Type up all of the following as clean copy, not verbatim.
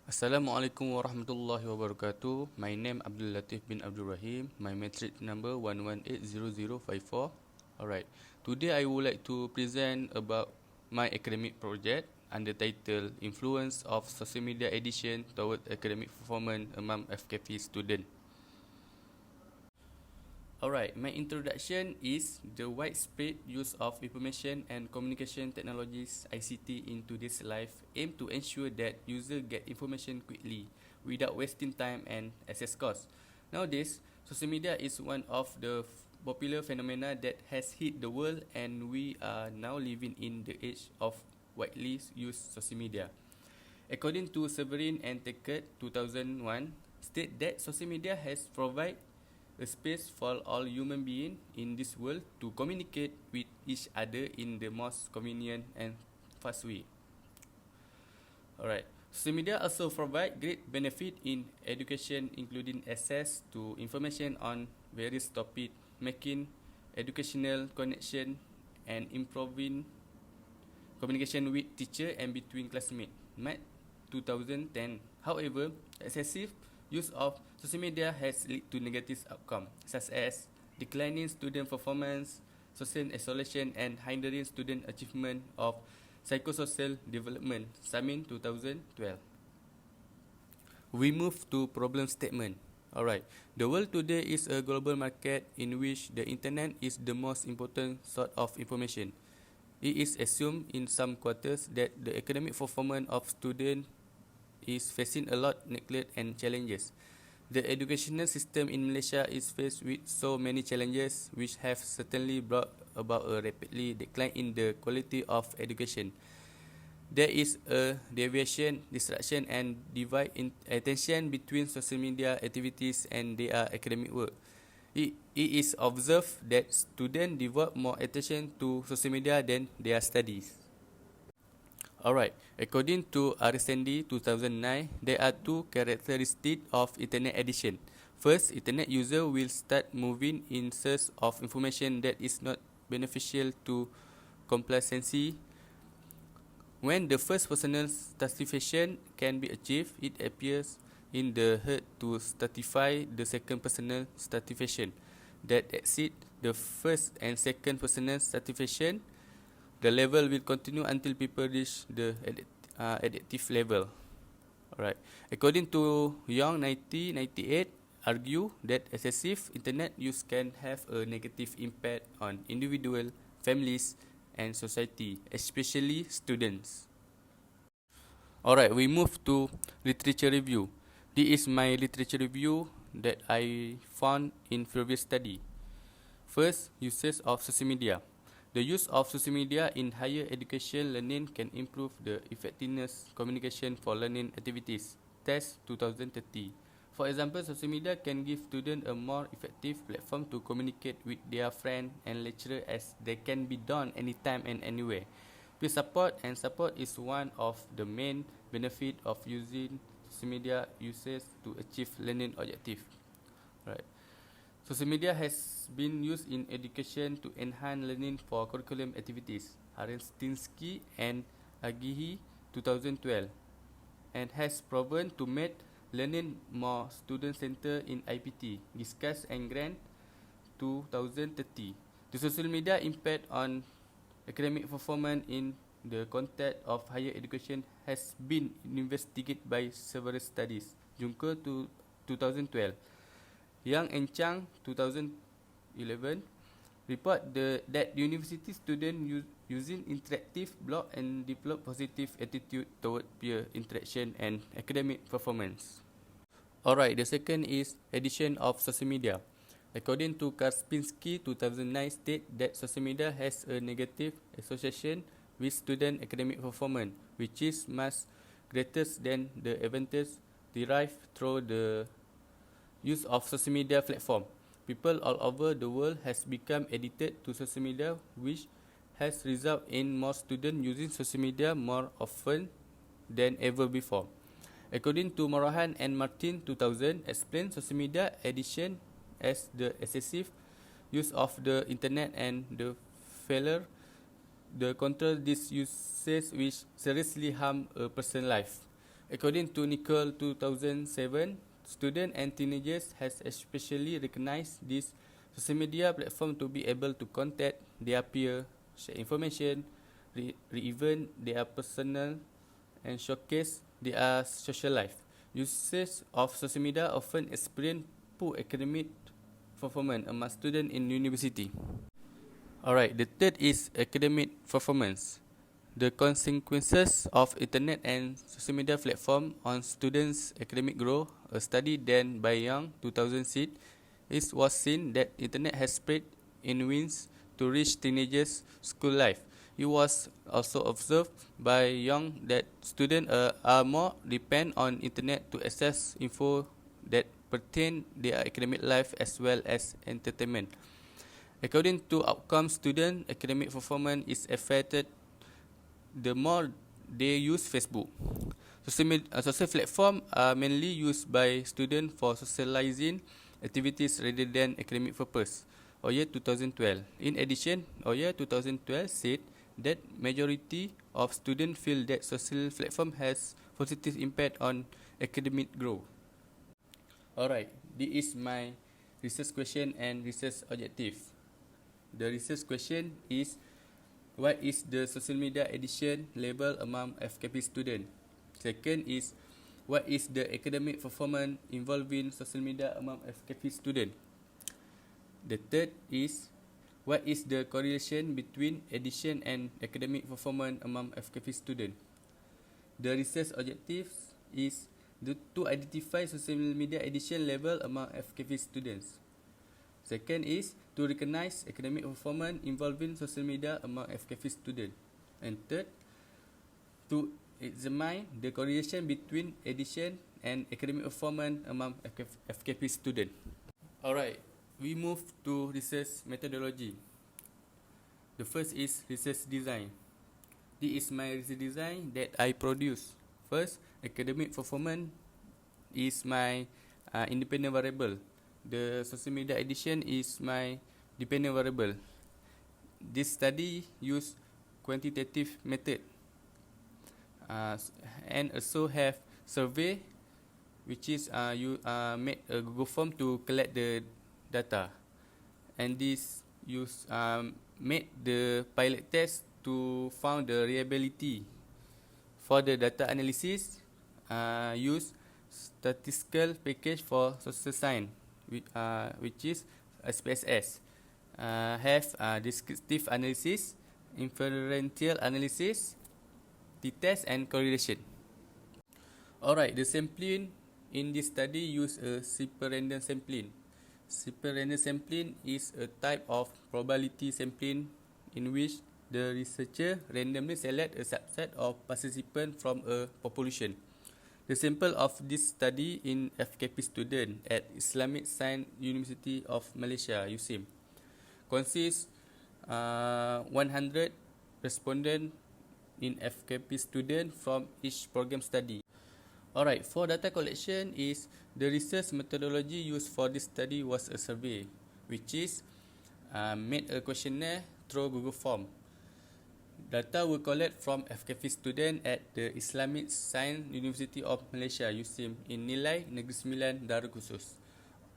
Assalamualaikum warahmatullahi wabarakatuh. My name Abdul Latif bin Abdul Rahim. My matric number 1180054. Alright. Today I would like to present about my academic project under title Influence of Social Media Edition Toward Academic Performance Among FKP Students. Alright, my introduction is the widespread use of information and communication technologies (ICT) in today's life aim to ensure that users get information quickly without wasting time and excess cost. Nowadays, social media is one of the popular phenomena that has hit the world, and we are now living in the age of widely used social media. According to Severin and Tackett 2001, state that social media has provided a space for all human beings in this world to communicate with each other in the most convenient and fast way. Alright. Social media also provide great benefit in education, including access to information on various topics, making educational connection and improving communication with teacher and between classmates. Math 2010. However, excessive use of social media has led to negative outcomes, such as declining student performance, social isolation, and hindering student achievement of psychosocial development. Samin 2012. We move to problem statement. Alright, the world today is a global market in which the internet is the most important source of information. It is assumed in some quarters that the academic performance of students is facing a lot of neglect and challenges. The educational system in Malaysia is faced with so many challenges which have certainly brought about a rapidly decline in the quality of education. There is a deviation, distraction and divide in attention between social media activities and their academic work. It is observed that students devote more attention to social media than their studies. Alright, according to Aristendi 2009, there are two characteristics of internet addiction. First, internet user will start moving in search of information that is not beneficial to complacency. When the first personal satisfaction can be achieved, it appears in the herd to satisfy the second personal satisfaction that exceed the first and second personal satisfaction. The level will continue until people reach the addictive level. Alright. According to Young 1998, argue that excessive internet use can have a negative impact on individual, families, and society, especially students. Alright, we move to literature review. This is my literature review that I found in previous study. First, uses of social media. The use of social media in higher education learning can improve the effectiveness communication for learning activities. Test 2030. For example, social media can give students a more effective platform to communicate with their friends and lecturers, as they can be done anytime and anywhere. Peer support is one of the main benefits of using social media uses to achieve learning objectives. Right. Social media has been used in education to enhance learning for curriculum activities, Arestinsky and Agihi 2012, and has proven to make learning more student-centered in IPT, Discuss and Grant 2030. The social media impact on academic performance in the context of higher education has been investigated by several studies. Juncker 2012. Yang and Chang 2011 report that university students using interactive blog and develop positive attitude toward peer interaction and academic performance. Alright, the second is addition of social media. According to Karpinski 2009 state that social media has a negative association with student academic performance, which is much greater than the advantage derived through the use of social media platform. People all over the world has become addicted to social media, which has resulted in more students using social media more often than ever before. According to Morahan and Martin 2000, explain social media addiction as the excessive use of the internet and the failure to control these uses which seriously harm a person's life. According to Nicole 2007, students and teenagers has especially recognized this social media platform to be able to contact their peer, share information, re-event their personal and showcase their social life. Users of social media often experience poor academic performance among students in university. Alright, the third is academic performance. The consequences of internet and social media platform on students' academic growth. A study done by Young 2006 was seen that internet has spread in winds to reach teenagers' school life. It was also observed by Young that students are more dependent on internet to access info that pertain their academic life as well as entertainment. According to outcome, student academic performance is affected the more they use Facebook. Social platforms are mainly used by students for socializing activities rather than academic purpose. Year 2012. In addition, year 2012 said that majority of students feel that social platform has positive impact on academic growth. Alright, this is my research question and research objective. The research question is, what is the social media addiction level among FKP students? Second is, what is the academic performance involving social media among FKP students? The third is, what is the correlation between addiction and academic performance among FKP students? The research objectives is to identify social media addiction level among FKP students. Second is to recognize academic performance involving social media among FKP students. And third, to examine the correlation between addiction and academic performance among FKP students. Alright, we move to research methodology. The first is research design. This is my research design that I produce. First, academic performance is my independent variable. The social media addition is my dependent variable. This study use quantitative method and also have survey, which is you made a Google form to collect the data, and this use made the pilot test to found the reliability. For the data analysis, use statistical package for social science, which is SPSS. Have descriptive analysis, inferential analysis, t-test and correlation. Alright, the sampling in this study use a simple random sampling. Simple random sampling is a type of probability sampling in which the researcher randomly select a subset of participants from a population. The sample of this study in FKP student at Islamic Science University of Malaysia, USIM, consists 100 respondents in FKP student from each program study. Alright, for data collection is the research methodology used for this study was a survey, which is made a questionnaire through Google form. Data were collected from FKP student at the Islamic Science University of Malaysia, USIM, in Nilai, Negeri Sembilan, Darul Khusus.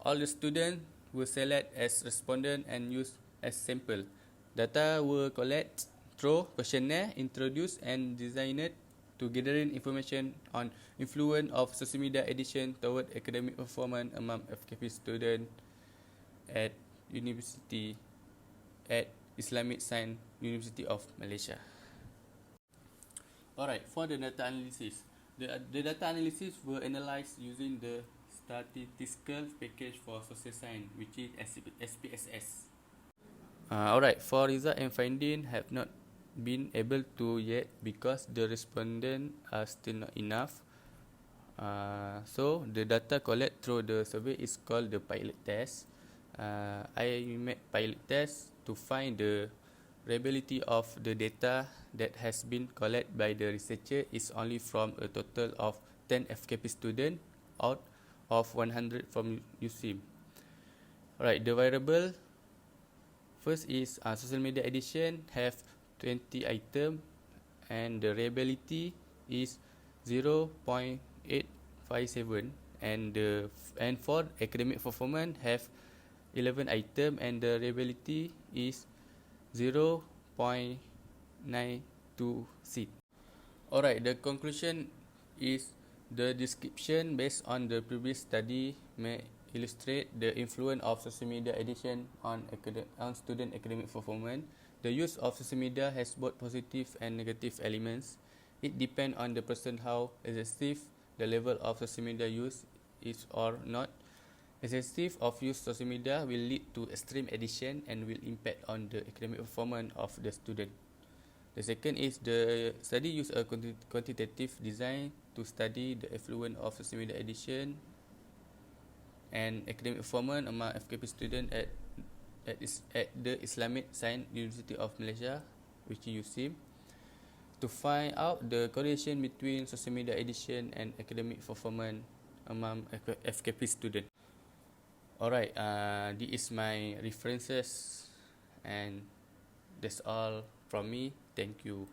All the students were selected as respondent and used as sample. Data were collected through questionnaire, introduced and designed to gathering information on influence of social media addiction toward academic performance among FKP students at University at Islamic Science University of Malaysia. Alright, for the data analysis. The data analysis were analyzed using the statistical package for social science, which is SPSS. Alright, for result and finding have not been able to yet because the respondents are still not enough. So the data collected through the survey is called the pilot test. I made pilot test to find the reliability of the data that has been collected by the researcher is only from a total of 10 FKP students out of 100 from USIM. Alright, the variable first is social media addition have 20 items and the reliability is 0.857, and for academic performance have 11 item, and the reliability is 0.92 seat. Alright, the conclusion is the description based on the previous study may illustrate the influence of social media addiction on student academic performance. The use of social media has both positive and negative elements. It depends on the person how excessive the level of social media use is or not. Excessive of use social media will lead to extreme addiction and will impact on the academic performance of the student. The second is the study used a quantitative design to study the influence of social media addiction and academic performance among FKP students at the Islamic Science University of Malaysia, which is USIM, to find out the correlation between social media addiction and academic performance among FKP students. Alright, this is my references, and that's all from me. Thank you.